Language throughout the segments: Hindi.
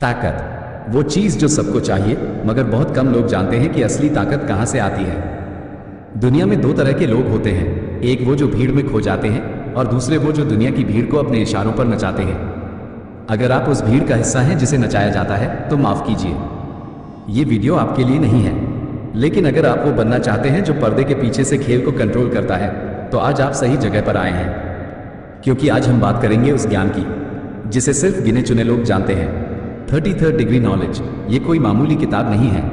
ताकत, वो चीज जो सबको चाहिए मगर बहुत कम लोग जानते हैं कि असली ताकत कहां से आती है। दुनिया में दो तरह के लोग होते हैं, एक वो जो भीड़ में खो जाते हैं और दूसरे वो जो दुनिया की भीड़ को अपने इशारों पर नचाते हैं। अगर आप उस भीड़ का हिस्सा हैं जिसे नचाया जाता है तो माफ कीजिए, ये वीडियो आपके लिए नहीं है। लेकिन अगर आप वो बनना चाहते हैं जो पर्दे के पीछे से खेल को कंट्रोल करता है तो आज आप सही जगह पर आए हैं, क्योंकि आज हम बात करेंगे उस ज्ञान की जिसे सिर्फ गिने चुने लोग जानते हैं। 33rd डिग्री नॉलेज ये कोई मामूली किताब नहीं है,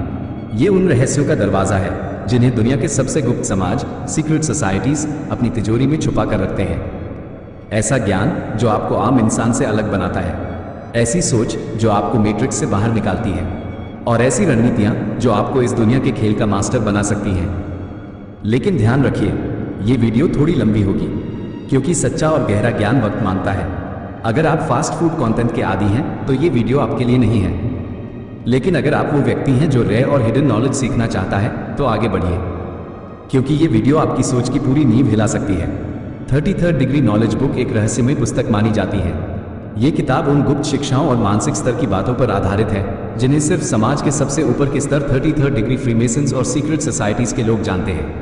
ये उन रहस्यों का दरवाजा है जिन्हें दुनिया के सबसे गुप्त समाज, सीक्रेट सोसाइटीज अपनी तिजोरी में छुपा कर रखते हैं। ऐसा ज्ञान जो आपको आम इंसान से अलग बनाता है, ऐसी सोच जो आपको मैट्रिक्स से बाहर निकालती है, और ऐसी रणनीतियां जो आपको इस दुनिया के खेल का मास्टर बना सकती हैं। लेकिन ध्यान रखिए, ये वीडियो थोड़ी लंबी होगी, क्योंकि सच्चा और गहरा ज्ञान वक्त मांगता है। अगर आप फास्ट फूड कंटेंट के आदी हैं तो ये वीडियो आपके लिए नहीं है। लेकिन अगर आप वो व्यक्ति हैं जो रेयर और हिडन नॉलेज सीखना चाहता है तो आगे बढ़िए, क्योंकि ये वीडियो आपकी सोच की पूरी नींव हिला सकती है। 33rd डिग्री नॉलेज बुक एक रहस्यमय पुस्तक मानी जाती है। ये किताब उन गुप्त शिक्षाओं और मानसिक स्तर की बातों पर आधारित है जिन्हें सिर्फ समाज के सबसे ऊपर के स्तर 33rd डिग्री फ्रीमेसन्स और सीक्रेट सोसाइटीज के लोग जानते हैं।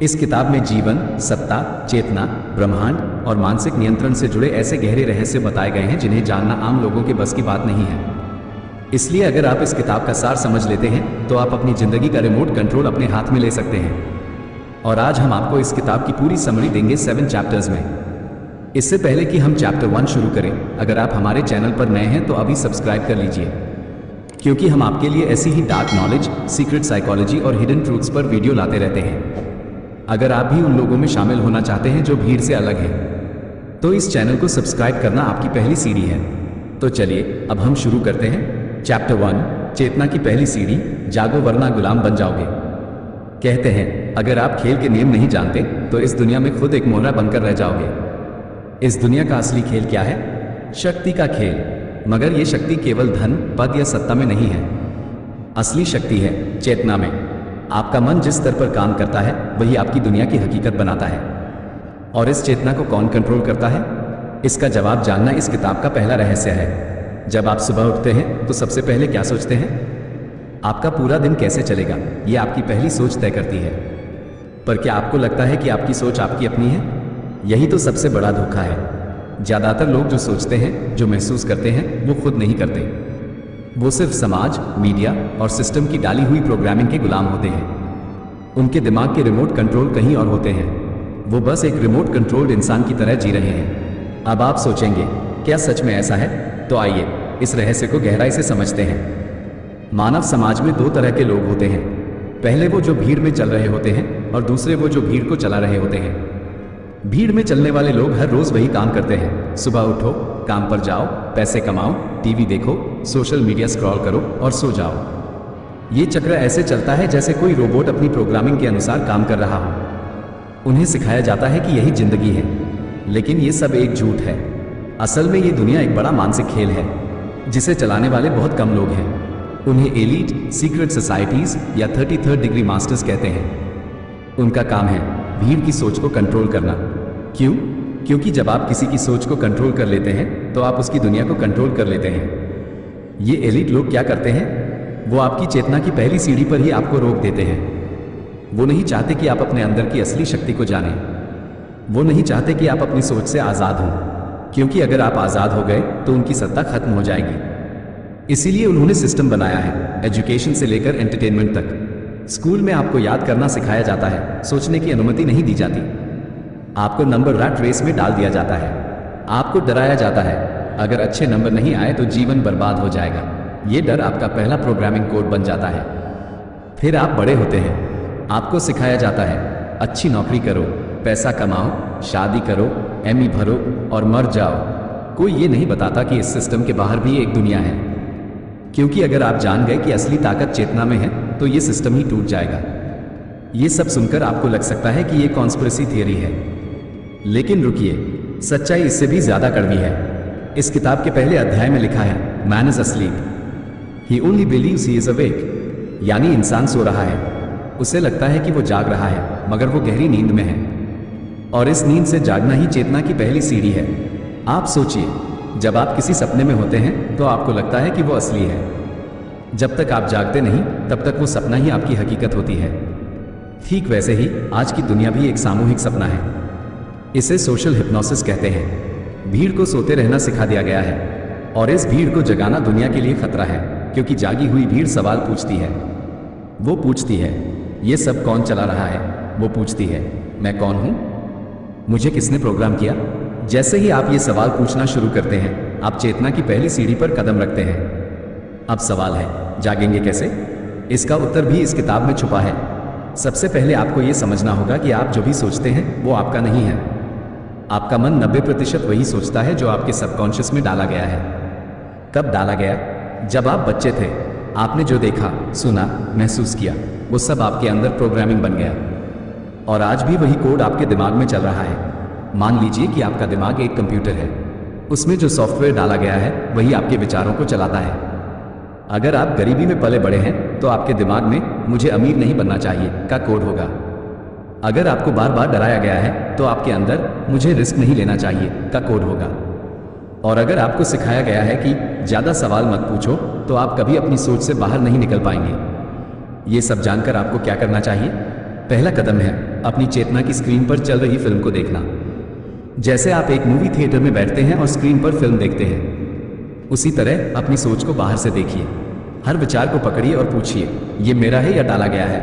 इस किताब में जीवन, सत्ता, चेतना, ब्रह्मांड और मानसिक नियंत्रण से जुड़े ऐसे गहरे रहस्य बताए गए हैं जिन्हें जानना आम लोगों के बस की बात नहीं है। इसलिए अगर आप इस किताब का सार समझ लेते हैं तो आप अपनी जिंदगी का रिमोट कंट्रोल अपने हाथ में ले सकते हैं। और आज हम आपको इस किताब की पूरी समरी देंगे 7 चैप्टर्स में। इससे पहले कि हम चैप्टर 1 शुरू करें, अगर आप हमारे चैनल पर नए हैं तो अभी सब्सक्राइब कर लीजिए, क्योंकि हम आपके लिए ऐसी ही डार्क नॉलेज, सीक्रेट साइकोलॉजी और हिडन ट्रूथ्स पर वीडियो लाते रहते हैं। अगर आप भी उन लोगों में शामिल होना चाहते हैं जो भीड़ से अलग हैं, तो इस चैनल को सब्सक्राइब करना आपकी पहली सीढ़ी है। तो चलिए अब हम शुरू करते हैं। चैप्टर 1, चेतना की पहली सीढ़ी, जागो वरना गुलाम बन जाओगे। कहते हैं अगर आप खेल के नियम नहीं जानते तो इस दुनिया में खुद एक मोहरा बनकर रह जाओगे। इस दुनिया का असली खेल क्या है? शक्ति का खेल। मगर यह शक्ति केवल धन, पद या सत्ता में नहीं है। असली शक्ति है चेतना में। आपका मन जिस स्तर पर काम करता है वही आपकी दुनिया की हकीकत बनाता है। और इस चेतना को कौन कंट्रोल करता है? इसका जवाब जानना इस किताब का पहला रहस्य है। जब आप सुबह उठते हैं तो सबसे पहले क्या सोचते हैं? आपका पूरा दिन कैसे चलेगा, ये आपकी पहली सोच तय करती है। पर क्या आपको लगता है कि आपकी सोच आपकी अपनी है? यही तो सबसे बड़ा धोखा है। ज्यादातर लोग जो सोचते हैं, जो महसूस करते हैं, वो खुद नहीं करते। वो सिर्फ समाज, मीडिया और सिस्टम की डाली हुई प्रोग्रामिंग के गुलाम होते हैं। उनके दिमाग के रिमोट कंट्रोल कहीं और होते हैं। वो बस एक रिमोट कंट्रोल्ड इंसान की तरह जी रहे हैं। अब आप सोचेंगे, क्या सच में ऐसा है? तो आइए इस रहस्य को गहराई से समझते हैं। मानव समाज में दो तरह के लोग होते हैं। पहले वो जो भीड़ में चल रहे होते हैं और दूसरे वो जो भीड़ को चला रहे होते हैं। भीड़ में चलने वाले लोग हर रोज वही काम करते हैं। सुबह उठो, काम पर जाओ, पैसे कमाओ, टीवी देखो, सोशल मीडिया स्क्रॉल करो और सो जाओ। ये चक्र ऐसे चलता है जैसे कोई रोबोट अपनी प्रोग्रामिंग के अनुसार काम कर रहा हो। उन्हें सिखाया जाता है कि यही जिंदगी है, लेकिन ये सब एक झूठ है। असल में ये दुनिया एक बड़ा मानसिक खेल है जिसे चलाने वाले बहुत कम लोग हैं। उन्हें एलीट, सीक्रेट सोसाइटीज या 33rd डिग्री मास्टर्स कहते हैं। उनका काम है भीड़ की सोच को कंट्रोल करना। क्यों? क्योंकि जब आप किसी की सोच को कंट्रोल कर लेते हैं तो आप उसकी दुनिया को कंट्रोल कर लेते हैं। ये एलीट लोग क्या करते हैं? वो आपकी चेतना की पहली सीढ़ी पर ही आपको रोक देते हैं। वो नहीं चाहते कि आप अपने अंदर की असली शक्ति को जानें। वो नहीं चाहते कि आप अपनी सोच से आज़ाद हों, क्योंकि अगर आप आज़ाद हो गए तो उनकी सत्ता खत्म हो जाएगी। इसीलिए उन्होंने सिस्टम बनाया है, एजुकेशन से लेकर एंटरटेनमेंट तक। स्कूल में आपको याद करना सिखाया जाता है, सोचने की अनुमति नहीं दी जाती। आपको नंबर रैट रेस में डाल दिया जाता है। आपको डराया जाता है, अगर अच्छे नंबर नहीं आए तो जीवन बर्बाद हो जाएगा। ये डर आपका पहला प्रोग्रामिंग कोड बन जाता है। फिर आप बड़े होते हैं, आपको सिखाया जाता है अच्छी नौकरी करो, पैसा कमाओ, शादी करो, एमई भरो और मर जाओ। कोई ये नहीं बताता कि इस सिस्टम के बाहर भी एक दुनिया है, क्योंकि अगर आप जान गए कि असली ताकत चेतना में है तो ये सिस्टम ही टूट जाएगा। ये सब सुनकर आपको लग सकता है कि ये कॉन्स्पिरेसी थियरी है, लेकिन रुकिए, सच्चाई इससे भी ज्यादा कड़वी है। इस किताब के पहले अध्याय में लिखा है, man is asleep, he only believes he is awake. यानी इंसान सो रहा है, उसे लगता है कि वो जाग रहा है, मगर वो गहरी नींद में है। और इस नींद से जागना ही चेतना की पहली सीढ़ी है। आप सोचिए, जब आप किसी सपने में होते हैं तो आपको लगता है कि वो असली है। जब तक आप जागते नहीं तब तक वो सपना ही आपकी हकीकत होती है। ठीक वैसे ही आज की दुनिया भी एक सामूहिक सपना है। इसे सोशल हिप्नोसिस कहते हैं। भीड़ को सोते रहना सिखा दिया गया है और इस भीड़ को जगाना दुनिया के लिए खतरा है, क्योंकि जागी हुई भीड़ सवाल पूछती है। वो पूछती है, ये सब कौन चला रहा है? वो पूछती है, मैं कौन हूं? मुझे किसने प्रोग्राम किया? जैसे ही आप ये सवाल पूछना शुरू करते हैं, आप चेतना की पहली सीढ़ी पर कदम रखते हैं। अब सवाल है, जागेंगे कैसे? इसका उत्तर भी इस किताब में छुपा है। सबसे पहले आपको ये समझना होगा कि आप जो भी सोचते हैं वो आपका नहीं है। आपका मन 90% वही सोचता है जो आपके सबकॉन्शियस में डाला गया है। कब डाला गया? जब आप बच्चे थे। आपने जो देखा, सुना, महसूस किया, वो सब आपके अंदर प्रोग्रामिंग बन गया और आज भी वही कोड आपके दिमाग में चल रहा है। मान लीजिए कि आपका दिमाग एक कंप्यूटर है। उसमें जो सॉफ्टवेयर डाला गया है वही आपके विचारों को चलाता है। अगर आप गरीबी में पले बड़े हैं तो आपके दिमाग में मुझे अमीर नहीं बनना चाहिए का कोड होगा। अगर आपको बार बार डराया गया है तो आपके अंदर मुझे रिस्क नहीं लेना चाहिए का कोड होगा। और अगर आपको सिखाया गया है कि ज़्यादा सवाल मत पूछो तो आप कभी अपनी सोच से बाहर नहीं निकल पाएंगे। ये सब जानकर आपको क्या करना चाहिए? पहला कदम है अपनी चेतना की स्क्रीन पर चल रही फिल्म को देखना। जैसे आप एक मूवी थिएटर में बैठते हैं और स्क्रीन पर फिल्म देखते हैं, उसी तरह अपनी सोच को बाहर से देखिए। हर विचार को पकड़िए और पूछिए, ये मेरा है या डाला गया है?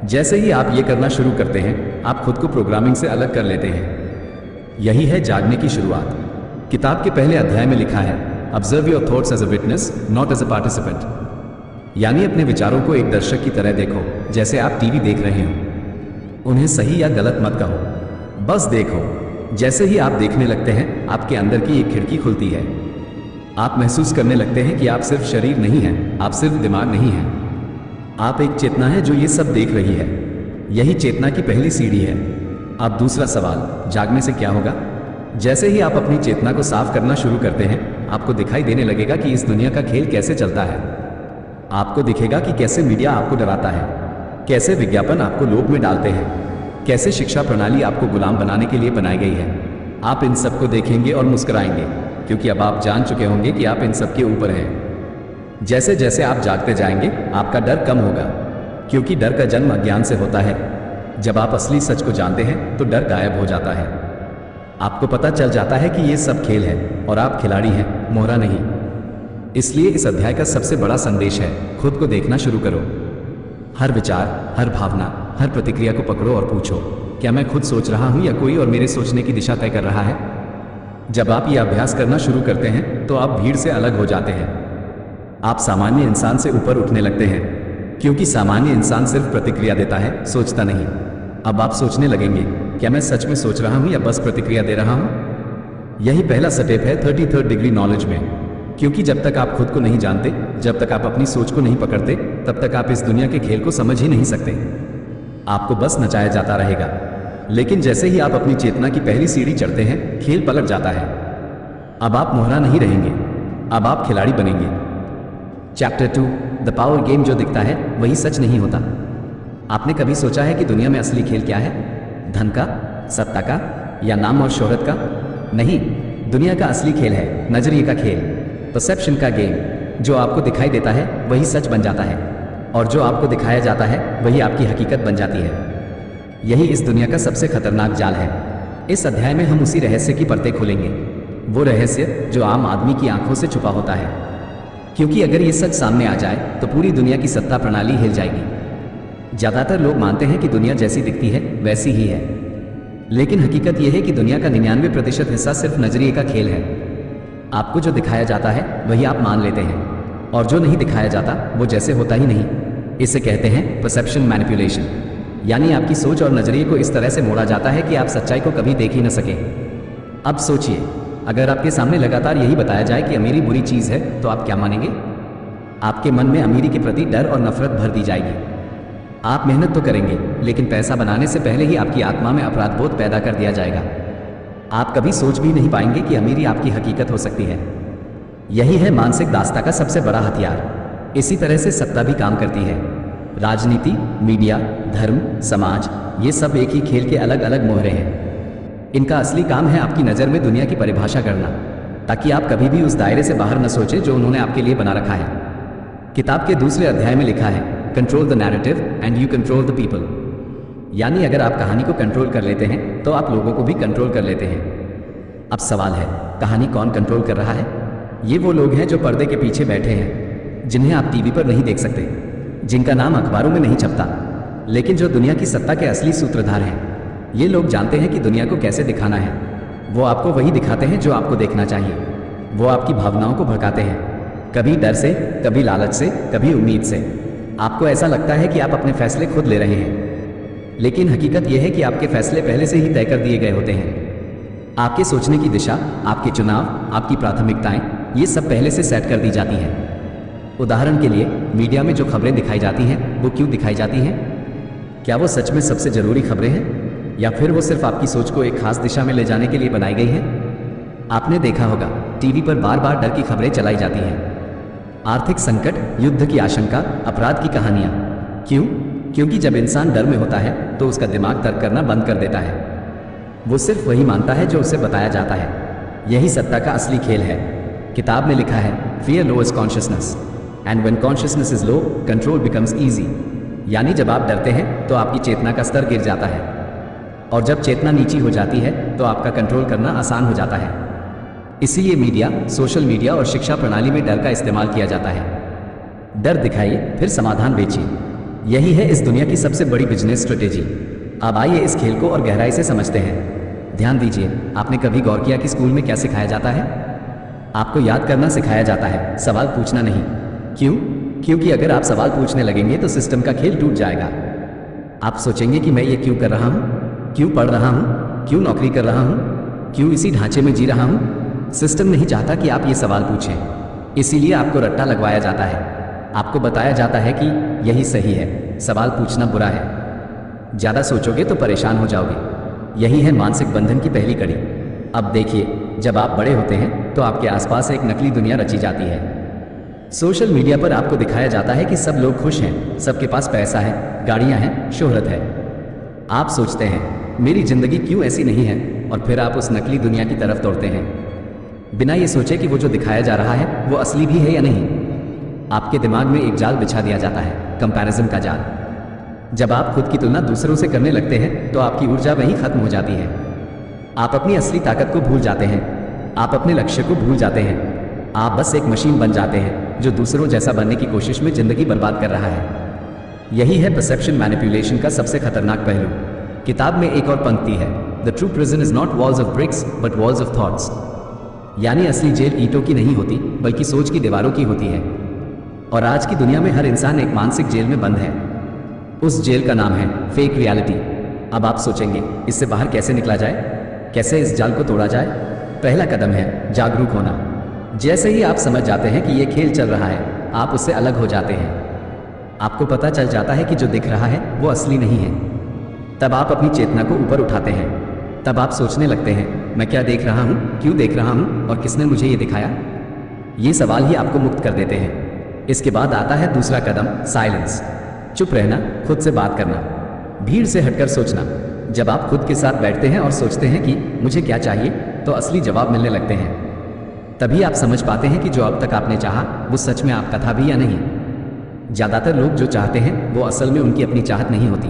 जैसे ही आप ये करना शुरू करते हैं, आप खुद को प्रोग्रामिंग से अलग कर लेते हैं। यही है जागने की शुरुआत। किताब के पहले अध्याय में लिखा है, observe your thoughts as a witness, not as a participant. यानी अपने विचारों को एक दर्शक की तरह देखो, जैसे आप टीवी देख रहे हो। उन्हें सही या गलत मत कहो, बस देखो। जैसे ही आप देखने लगते हैं, आपके अंदर की एक खिड़की खुलती है। आप महसूस करने लगते हैं कि आप सिर्फ शरीर नहीं हैं, आप सिर्फ दिमाग नहीं हैं। आप एक चेतना है जो ये सब देख रही है। यही चेतना की पहली सीढ़ी है। अब दूसरा सवाल, जागने से क्या होगा? जैसे ही आप अपनी चेतना को साफ करना शुरू करते हैं, आपको दिखाई देने लगेगा कि इस दुनिया का खेल कैसे चलता है। आपको दिखेगा कि कैसे मीडिया आपको डराता है, कैसे विज्ञापन आपको लोभ में डालते हैं, कैसे शिक्षा प्रणाली आपको गुलाम बनाने के लिए बनाई गई है। आप इन सबको देखेंगे और मुस्कुराएंगे, क्योंकि अब आप जान चुके होंगे कि आप इन सब के ऊपर हैं। जैसे जैसे आप जागते जाएंगे, आपका डर कम होगा, क्योंकि डर का जन्म अज्ञान से होता है। जब आप असली सच को जानते हैं तो डर गायब हो जाता है। आपको पता चल जाता है कि ये सब खेल है और आप खिलाड़ी हैं, मोहरा नहीं। इसलिए इस अध्याय का सबसे बड़ा संदेश है, खुद को देखना शुरू करो। हर विचार, हर भावना, हर प्रतिक्रिया को पकड़ो और पूछो, क्या मैं खुद सोच रहा हूं या कोई और मेरे सोचने की दिशा तय कर रहा है? जब आप ये अभ्यास करना शुरू करते हैं तो आप भीड़ से अलग हो जाते हैं। आप सामान्य इंसान से ऊपर उठने लगते हैं, क्योंकि सामान्य इंसान सिर्फ प्रतिक्रिया देता है, सोचता नहीं। अब आप सोचने लगेंगे, क्या मैं सच में सोच रहा हूं या बस प्रतिक्रिया दे रहा हूं? यही पहला स्टेप है 33rd डिग्री नॉलेज में, क्योंकि जब तक आप खुद को नहीं जानते, जब तक आप अपनी सोच को नहीं पकड़ते, तब तक आप इस दुनिया के खेल को समझ ही नहीं सकते। आपको बस नचाया जाता रहेगा। लेकिन जैसे ही आप अपनी चेतना की पहली सीढ़ी चढ़ते हैं, खेल पलट जाता है। अब आप मोहरा नहीं रहेंगे, अब आप खिलाड़ी बनेंगे। Chapter 2, the power game. जो दिखता है वही सच नहीं होता। आपने कभी सोचा है कि दुनिया में असली खेल क्या है? धन का, सत्ता का, या नाम और शोहरत का? नहीं, दुनिया का असली खेल है नजरिए का खेल, परसेप्शन का गेम। जो आपको दिखाई देता है वही सच बन जाता है, और जो आपको दिखाया जाता है वही आपकी हकीकत बन जाती है। यही इस दुनिया का सबसे खतरनाक जाल है। इस अध्याय में हम उसी रहस्य की परतें खोलेंगे, वो रहस्य जो आम आदमी की आंखों से छुपा होता है। क्योंकि अगर ये सच सामने आ जाए तो पूरी दुनिया की सत्ता प्रणाली हिल जाएगी। ज़्यादातर लोग मानते हैं कि दुनिया जैसी दिखती है वैसी ही है, लेकिन हकीकत यह है कि दुनिया का 99% हिस्सा सिर्फ नजरिए का खेल है। आपको जो दिखाया जाता है वही आप मान लेते हैं, और जो नहीं दिखाया जाता वो जैसे होता ही नहीं। इसे कहते हैं परसेप्शन मैनिपुलेशन, यानी आपकी सोच और नजरिए को इस तरह से मोड़ा जाता है कि आप सच्चाई को कभी देख ही न सके। अब सोचिए, अगर आपके सामने लगातार यही बताया जाए कि अमीरी बुरी चीज़ है, तो आप क्या मानेंगे? आपके मन में अमीरी के प्रति डर और नफरत भर दी जाएगी। आप मेहनत तो करेंगे, लेकिन पैसा बनाने से पहले ही आपकी आत्मा में अपराध बोध पैदा कर दिया जाएगा। आप कभी सोच भी नहीं पाएंगे कि अमीरी आपकी हकीकत हो सकती है। यही है मानसिक दास्ता का सबसे बड़ा हथियार। इसी तरह से सत्ता भी काम करती है। राजनीति, मीडिया, धर्म, समाज, ये सब एक ही खेल के अलग अलग मोहरे हैं। इनका असली काम है आपकी नज़र में दुनिया की परिभाषा करना। ताकि आप कभी भी उस दायरे से बाहर न सोचें जो उन्होंने आपके लिए बना रखा है। किताब के दूसरे अध्याय में लिखा है, control the narrative and you control the people. यानी अगर आप कहानी को कंट्रोल कर लेते हैं तो आप लोगों को भी कंट्रोल कर लेते हैं। अब सवाल है, कहानी कौन कंट्रोल कर रहा है? ये वो लोग हैं जो पर्दे के पीछे बैठे हैं, जिन्हें आप टीवी पर नहीं देख सकते, जिनका नाम अखबारों में नहीं छपता, लेकिन जो दुनिया की सत्ता के असली सूत्रधार हैं। ये लोग जानते हैं कि दुनिया को कैसे दिखाना है। वो आपको वही दिखाते हैं जो आपको देखना चाहिए। वो आपकी भावनाओं को भड़काते हैं, कभी डर से, कभी लालच से, कभी उम्मीद से। आपको ऐसा लगता है कि आप अपने फैसले खुद ले रहे हैं, लेकिन हकीकत यह है कि आपके फैसले पहले से ही तय कर दिए गए होते हैं। आपके सोचने की दिशा, आपके चुनाव, आपकी प्राथमिकताएं, ये सब पहले से सेट कर दी जाती हैं। उदाहरण के लिए, मीडिया में जो खबरें दिखाई जाती हैं वो क्यों दिखाई जाती हैं? क्या वो सच में सबसे ज़रूरी खबरें हैं, या फिर वो सिर्फ आपकी सोच को एक खास दिशा में ले जाने के लिए बनाई गई हैं? आपने देखा होगा, टीवी पर बार बार डर की खबरें चलाई जाती हैं। आर्थिक संकट, युद्ध की आशंका, अपराध की कहानियाँ। क्यों? क्योंकि जब इंसान डर में होता है तो उसका दिमाग तर्क करना बंद कर देता है। वो सिर्फ वही मानता है जो उसे बताया जाता है। यही सत्ता का असली खेल है। किताब में लिखा है, fear lowers consciousness and when consciousness is low, control becomes easy. यानी जब आप डरते हैं तो आपकी चेतना का स्तर गिर जाता है, और जब चेतना नीची हो जाती है तो आपका कंट्रोल करना आसान हो जाता है। इसीलिए मीडिया, सोशल मीडिया और शिक्षा प्रणाली में डर का इस्तेमाल किया जाता है। डर दिखाइए, फिर समाधान बेचिए। यही है इस दुनिया की सबसे बड़ी बिजनेस स्ट्रेटेजी। अब आइए इस खेल को और गहराई से समझते हैं। ध्यान दीजिए, आपने कभी गौर किया कि स्कूल में क्या सिखाया जाता है? आपको याद करना सिखाया जाता है, सवाल पूछना नहीं। क्यों? क्योंकि अगर आप सवाल पूछने लगेंगे तो सिस्टम का खेल टूट जाएगा। आप सोचेंगे कि मैं ये क्यों कर रहा हूँ, क्यों पढ़ रहा हूँ, क्यों नौकरी कर रहा हूँ, क्यों इसी ढांचे में जी रहा हूँ। सिस्टम नहीं चाहता कि आप ये सवाल पूछें, इसीलिए आपको रट्टा लगवाया जाता है। आपको बताया जाता है कि यही सही है, सवाल पूछना बुरा है, ज़्यादा सोचोगे तो परेशान हो जाओगे। यही है मानसिक बंधन की पहली कड़ी। अब देखिए, जब आप बड़े होते हैं तो आपके आसपास एक नकली दुनिया रची जाती है। सोशल मीडिया पर आपको दिखाया जाता है कि सब लोग खुश हैं, सबके पास पैसा है, गाड़ियां हैं, शोहरत है। आप सोचते हैं, मेरी जिंदगी क्यों ऐसी नहीं है, और फिर आप उस नकली दुनिया की तरफ दौड़ते हैं, बिना ये सोचे कि वो जो दिखाया जा रहा है वो असली भी है या नहीं। आपके दिमाग में एक जाल बिछा दिया जाता है, कंपैरिजन का जाल। जब आप खुद की तुलना दूसरों से करने लगते हैं तो आपकी ऊर्जा वहीं खत्म हो जाती है। आप अपनी असली ताकत को भूल जाते हैं, आप अपने लक्ष्य को भूल जाते हैं। आप बस एक मशीन बन जाते हैं जो दूसरों जैसा बनने की कोशिश में जिंदगी बर्बाद कर रहा है। यही है परसेप्शन मैनिपुलेशन का सबसे खतरनाक पहलू। किताब में एक और पंक्ति है, the true prison is not walls of BRICS but walls of thoughts. यानी असली जेल ईंटों की नहीं होती, बल्कि सोच की दीवारों की होती है। और आज की दुनिया में हर इंसान एक मानसिक जेल में बंद है। उस जेल का नाम है फेक रियलिटी। अब आप सोचेंगे, इससे बाहर कैसे निकला जाए, कैसे इस जाल को तोड़ा जाए? पहला कदम है जागरूक होना। जैसे ही आप समझ जाते हैं कि ये खेल चल रहा है, आप उससे अलग हो जाते हैं। आपको पता चल जाता है कि जो दिख रहा है वो असली नहीं है। तब आप अपनी चेतना को ऊपर उठाते हैं। तब आप सोचने लगते हैं, मैं क्या देख रहा हूँ, क्यों देख रहा हूँ, और किसने मुझे ये दिखाया? ये सवाल ही आपको मुक्त कर देते हैं। इसके बाद आता है दूसरा कदम, साइलेंस। चुप रहना, खुद से बात करना, भीड़ से हटकर सोचना। जब आप खुद के साथ बैठते हैं और सोचते हैं कि मुझे क्या चाहिए, तो असली जवाब मिलने लगते हैं। तभी आप समझ पाते हैं कि जो अब तक आपने चाहा वो सच में आपका था भी या नहीं। ज़्यादातर लोग जो चाहते हैं वो असल में उनकी अपनी चाहत नहीं होती,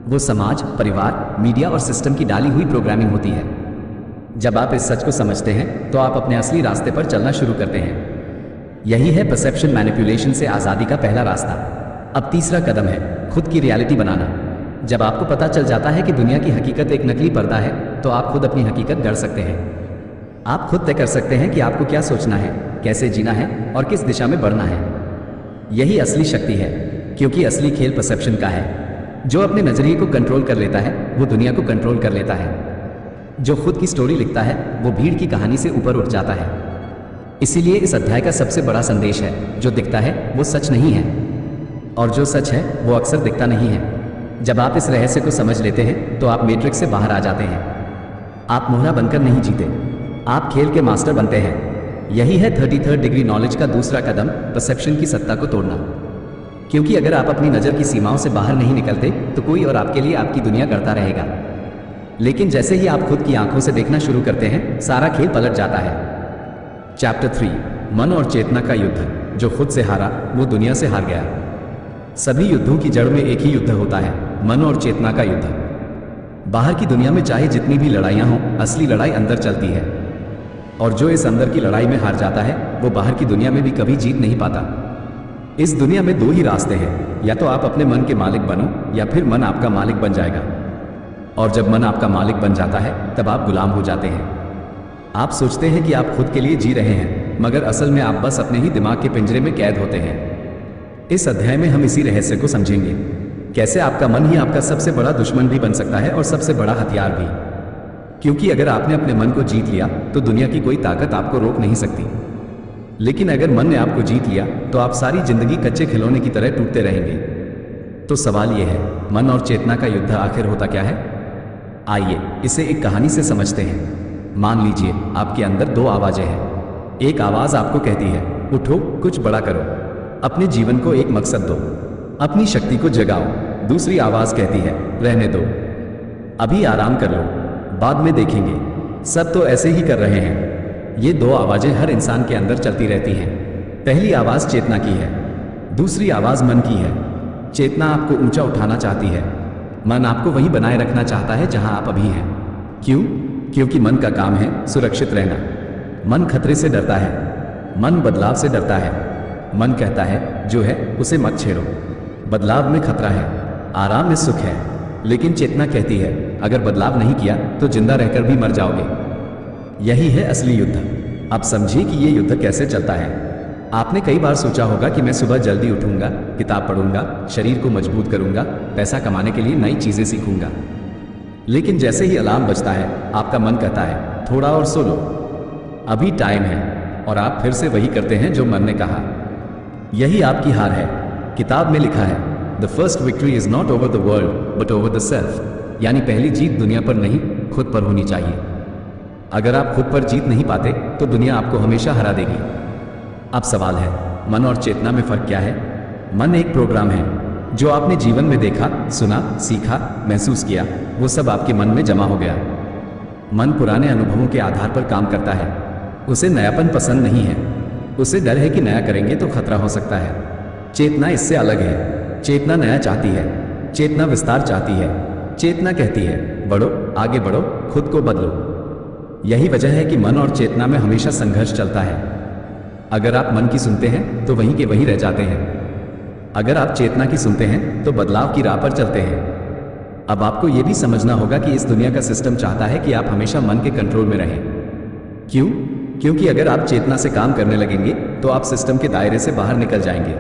वो समाज, परिवार, मीडिया और सिस्टम की डाली हुई प्रोग्रामिंग होती है। जब आप इस सच को समझते हैं तो आप अपने असली रास्ते पर चलना शुरू करते हैं। यही है परसेप्शन मैनिपुलेशन से आज़ादी का पहला रास्ता। अब तीसरा कदम है खुद की रियलिटी बनाना। जब आपको पता चल जाता है कि दुनिया की हकीकत एक नकली पर्दा है, तो आप खुद अपनी हकीकत गढ़ सकते हैं। आप खुद तय कर सकते हैं कि आपको क्या सोचना है, कैसे जीना है और किस दिशा में बढ़ना है। यही असली शक्ति है, क्योंकि असली खेल परसेप्शन का है। जो अपने नजरिए को कंट्रोल कर लेता है वो दुनिया को कंट्रोल कर लेता है। जो खुद की स्टोरी लिखता है वो भीड़ की कहानी से ऊपर उठ जाता है। इसीलिए इस अध्याय का सबसे बड़ा संदेश है, जो दिखता है वो सच नहीं है, और जो सच है वो अक्सर दिखता नहीं है। जब आप इस रहस्य को समझ लेते हैं तो आप मैट्रिक्स से बाहर आ जाते हैं। आप मोहरा बनकर नहीं जीते, आप खेल के मास्टर बनते हैं। यही है 33rd डिग्री नॉलेज का दूसरा कदम, परसेप्शन की सत्ता को तोड़ना। क्योंकि अगर आप अपनी नज़र की सीमाओं से बाहर नहीं निकलते तो कोई और आपके लिए आपकी दुनिया गढ़ता रहेगा। लेकिन जैसे ही आप खुद की आंखों से देखना शुरू करते हैं, सारा खेल पलट जाता है। चैप्टर 3, मन और चेतना का युद्ध। जो खुद से हारा वो दुनिया से हार गया। सभी युद्धों की जड़ में एक ही युद्ध होता है, मन और चेतना का युद्ध। बाहर की दुनिया में चाहे जितनी भी लड़ाइयाँ हों, असली लड़ाई अंदर चलती है। और जो इस अंदर की लड़ाई में हार जाता है वो बाहर की दुनिया में भी कभी जीत नहीं पाता। इस दुनिया में दो ही रास्ते हैं, या तो आप अपने मन के मालिक बनो या फिर मन आपका मालिक बन जाएगा। और जब मन आपका मालिक बन जाता है तब आप गुलाम हो जाते हैं। आप सोचते हैं कि आप खुद के लिए जी रहे हैं, मगर असल में आप बस अपने ही दिमाग के पिंजरे में कैद होते हैं। इस अध्याय में हम इसी रहस्य को समझेंगे, कैसे आपका मन ही आपका सबसे बड़ा दुश्मन भी बन सकता है और सबसे बड़ा हथियार भी। क्योंकि अगर आपने अपने मन को जीत लिया तो दुनिया की कोई ताकत आपको रोक नहीं सकती। लेकिन अगर मन ने आपको जीत लिया तो आप सारी जिंदगी कच्चे खिलौने की तरह टूटते रहेंगे। तो सवाल यह है, मन और चेतना का युद्ध आखिर होता क्या है? आइए इसे एक कहानी से समझते हैं। मान लीजिए आपके अंदर दो आवाजें हैं। एक आवाज आपको कहती है, उठो, कुछ बड़ा करो, अपने जीवन को एक मकसद दो, अपनी शक्ति को जगाओ। दूसरी आवाज कहती है, रहने दो, अभी आराम कर लो, बाद में देखेंगे। सब तो ऐसे ही कर रहे हैं। ये दो आवाजें हर इंसान के अंदर चलती रहती हैं। पहली आवाज चेतना की है, दूसरी आवाज मन की है। चेतना आपको ऊंचा उठाना चाहती है, मन आपको वहीं बनाए रखना चाहता है जहां आप अभी हैं। क्यों? क्योंकि मन का काम है सुरक्षित रहना। मन खतरे से डरता है, मन बदलाव से डरता है। मन कहता है जो है उसे मत छेड़ो, बदलाव में खतरा है, आराम में सुख है। लेकिन चेतना कहती है अगर बदलाव नहीं किया तो जिंदा रहकर भी मर जाओगे। यही है असली युद्ध। अब समझिए कि ये युद्ध कैसे चलता है। आपने कई बार सोचा होगा कि मैं सुबह जल्दी उठूंगा, किताब पढ़ूंगा, शरीर को मजबूत करूंगा, पैसा कमाने के लिए नई चीजें सीखूंगा। लेकिन जैसे ही अलार्म बजता है आपका मन कहता है थोड़ा और सो लो, अभी टाइम है, और आप फिर से वही करते हैं जो मन ने कहा। यही आपकी हार है। किताब में लिखा है, the first victory is not over the world but over the self. यानी पहली जीत दुनिया पर नहीं, खुद पर होनी चाहिए। अगर आप खुद पर जीत नहीं पाते तो दुनिया आपको हमेशा हरा देगी। अब सवाल है, मन और चेतना में फर्क क्या है? मन एक प्रोग्राम है, जो आपने जीवन में देखा, सुना, सीखा, महसूस किया, वो सब आपके मन में जमा हो गया। मन पुराने अनुभवों के आधार पर काम करता है। उसे नयापन पसंद नहीं है, उसे डर है कि नया करेंगे तो खतरा हो सकता है। चेतना इससे अलग है। चेतना नया चाहती है, चेतना विस्तार चाहती है। चेतना कहती है बढ़ो, आगे बढ़ो, खुद को बदलो। यही वजह है कि मन और चेतना में हमेशा संघर्ष चलता है। अगर आप मन की सुनते हैं तो वहीं के वहीं रह जाते हैं। अगर आप चेतना की सुनते हैं तो बदलाव की राह पर चलते हैं। अब आपको यह भी समझना होगा कि इस दुनिया का सिस्टम चाहता है कि आप हमेशा मन के कंट्रोल में रहें। क्यों? क्योंकि अगर आप चेतना से काम करने लगेंगे तो आप सिस्टम के दायरे से बाहर निकल जाएंगे।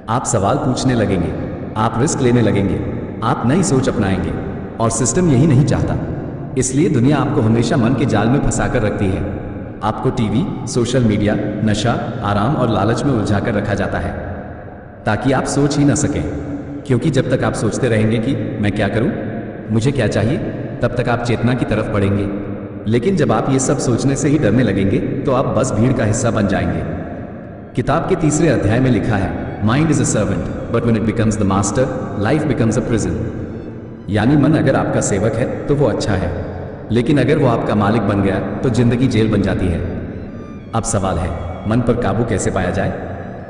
आप सवाल पूछने लगेंगे, आप रिस्क लेने लगेंगे, आप नई सोच अपनाएंगे, और सिस्टम यही नहीं चाहता। इसलिए दुनिया आपको हमेशा मन के जाल में फंसाकर रखती है। आपको टीवी, सोशल मीडिया, नशा, आराम और लालच में उलझाकर रखा जाता है ताकि आप सोच ही न सकें। क्योंकि जब तक आप सोचते रहेंगे कि मैं क्या करूं, मुझे क्या चाहिए, तब तक आप चेतना की तरफ बढ़ेंगे। लेकिन जब आप ये सब सोचने से ही डरने लगेंगे तो आप बस भीड़ का हिस्सा बन जाएंगे। किताब के तीसरे अध्याय में लिखा है, mind is a servant but when it becomes the master life becomes a prison. यानी मन अगर आपका सेवक है तो वो अच्छा है, लेकिन अगर वो आपका मालिक बन गया तो जिंदगी जेल बन जाती है। अब सवाल है, मन पर काबू कैसे पाया जाए?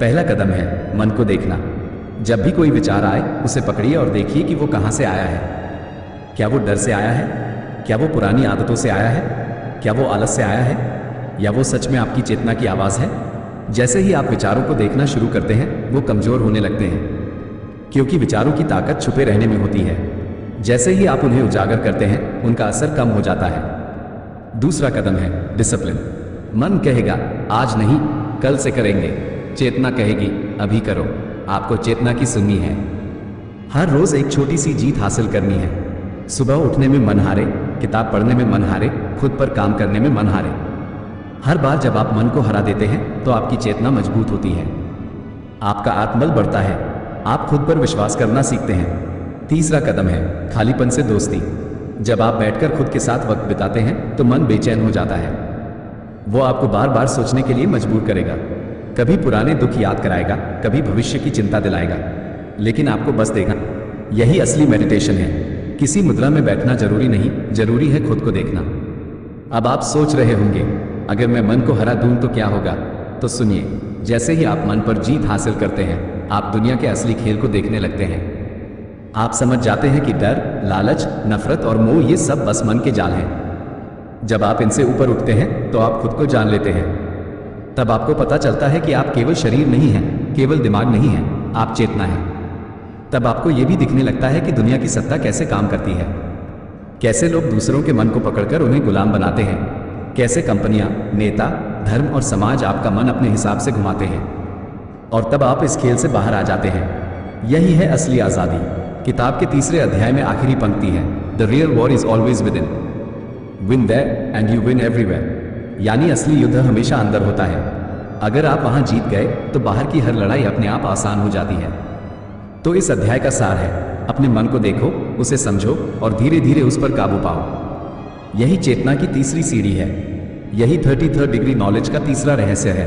पहला कदम है मन को देखना। जब भी कोई विचार आए उसे पकड़िए और देखिए कि वो कहां से आया है। क्या वो डर से आया है? क्या वो पुरानी आदतों से आया है? क्या वो आलस से आया है? या वो सच में आपकी चेतना की आवाज है? जैसे ही आप विचारों को देखना शुरू करते हैं वो कमजोर होने लगते हैं, क्योंकि विचारों की ताकत छुपे रहने में होती है। जैसे ही आप उन्हें उजागर करते हैं उनका असर कम हो जाता है। दूसरा कदम है डिसिप्लिन। मन कहेगा आज नहीं, कल से करेंगे। चेतना कहेगी अभी करो। आपको चेतना की सुननी है। हर रोज एक छोटी सी जीत हासिल करनी है। सुबह उठने में मन हारे, किताब पढ़ने में मन हारे, खुद पर काम करने में मन हारे। हर बार जब आप मन को हरा देते हैं तो आपकी चेतना मजबूत होती है, आपका आत्मबल बढ़ता है, आप खुद पर विश्वास करना सीखते हैं। तीसरा कदम है खालीपन से दोस्ती। जब आप बैठकर खुद के साथ वक्त बिताते हैं तो मन बेचैन हो जाता है। वो आपको बार बार सोचने के लिए मजबूर करेगा, कभी पुराने दुख याद कराएगा, कभी भविष्य की चिंता दिलाएगा, लेकिन आपको बस देगा। यही असली मेडिटेशन है। किसी मुद्रा में बैठना जरूरी नहीं, जरूरी है खुद को देखना। अब आप सोच रहे होंगे अगर मैं मन को हरा दूं तो क्या होगा? तो सुनिए, जैसे ही आप मन पर जीत हासिल करते हैं, आप दुनिया के असली खेल को देखने लगते हैं। आप समझ जाते हैं कि डर, लालच, नफरत और मोह ये सब बस मन के जाल हैं। जब आप इनसे ऊपर उठते हैं तो आप खुद को जान लेते हैं। तब आपको पता चलता है कि आप केवल शरीर नहीं हैं, केवल दिमाग नहीं हैं, आप चेतना हैं। तब आपको यह भी दिखने लगता है कि दुनिया की सत्ता कैसे काम करती है, कैसे लोग दूसरों के मन को पकड़कर उन्हें गुलाम बनाते हैं, कैसे कंपनियां, नेता, धर्म और समाज आपका मन अपने हिसाब से घुमाते हैं। और तब आप इस खेल से बाहर आ जाते हैं। यही है असली आज़ादी। किताब के तीसरे अध्याय में आखिरी पंक्ति है, the real war is always within, win there and you win everywhere. यानी असली युद्ध हमेशा अंदर होता है। अगर आप वहां जीत गए तो बाहर की हर लड़ाई अपने आप आसान हो जाती है। तो इस अध्याय का सार है, अपने मन को देखो, उसे समझो और धीरे धीरे उस पर काबू पाओ। यही चेतना की तीसरी सीढ़ी है। यही 33rd डिग्री नॉलेज का तीसरा रहस्य है।